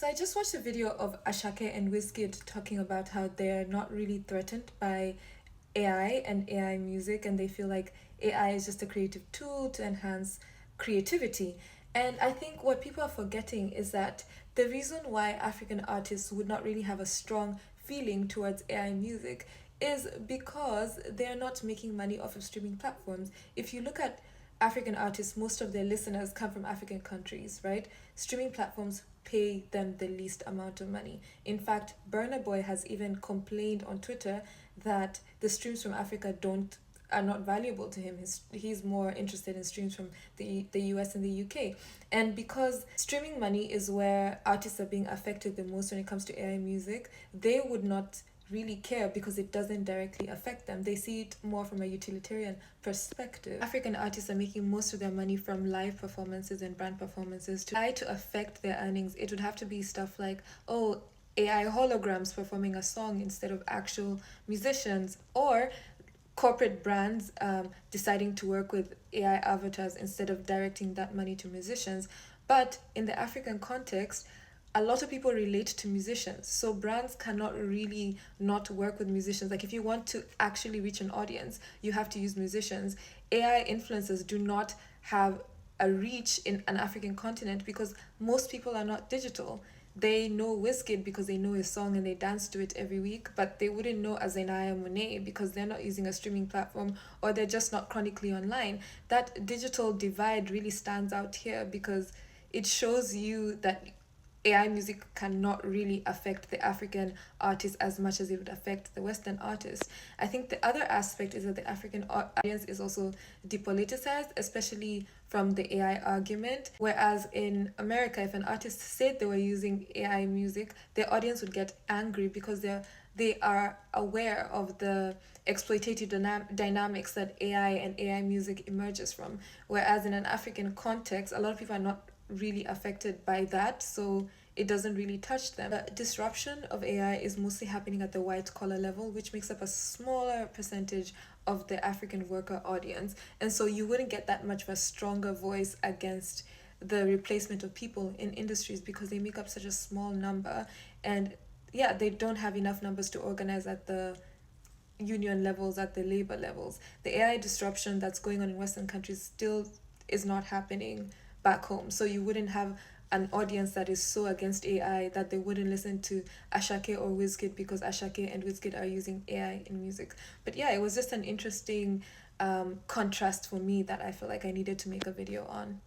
So I just watched a video of Asake and Wizkid talking about how they're not really threatened by AI and AI music, and they feel like AI is just a creative tool to enhance creativity. And I think what people are forgetting is that the reason why African artists would not really have a strong feeling towards AI music is because they're not making money off of streaming platforms. If you look at African artists, most of their listeners come from African countries, right? Streaming platforms pay them the least amount of money. In fact, Burna Boy has even complained on Twitter that the streams from Africa don't are not valuable to him. He's more interested in streams from the US and the UK. And because streaming money is where artists are being affected the most when it comes to AI music, they would not really care because it doesn't directly affect them. They see it more from a utilitarian perspective. African artists are making most of their money from live performances and brand performances. To try to affect their earnings, it would have to be stuff like, oh, AI holograms performing a song instead of actual musicians, or corporate brands deciding to work with AI avatars instead of directing that money to musicians. But in the African context, a lot of people relate to musicians. So brands cannot really not work with musicians. Like if you want to actually reach an audience, you have to use musicians. AI influencers do not have a reach in an African continent because most people are not digital. They know Wizkid because they know his song and they dance to it every week, but they wouldn't know Azenaya Monet because they're not using a streaming platform or they're just not chronically online. That digital divide really stands out here because it shows you that AI music cannot really affect the African artist as much as it would affect the Western artist. I think the other aspect is that the African audience is also depoliticized, especially from the AI argument. Whereas in America, if an artist said they were using AI music, their audience would get angry because they are aware of the exploitative dynamics that AI and AI music emerges from. Whereas in an African context, a lot of people are not really affected by that, so it doesn't really touch them. The disruption of AI is mostly happening at the white collar level, which makes up a smaller percentage of the African worker audience. And so you wouldn't get that much of a stronger voice against the replacement of people in industries because they make up such a small number. And yeah, they don't have enough numbers to organize at the union levels, at the labor levels. The AI disruption that's going on in Western countries still is not happening back home. So you wouldn't have an audience that is so against AI that they wouldn't listen to Ashake or Wizkid because Ashake and Wizkid are using AI in music. But yeah, it was just an interesting contrast for me that I feel like I needed to make a video on.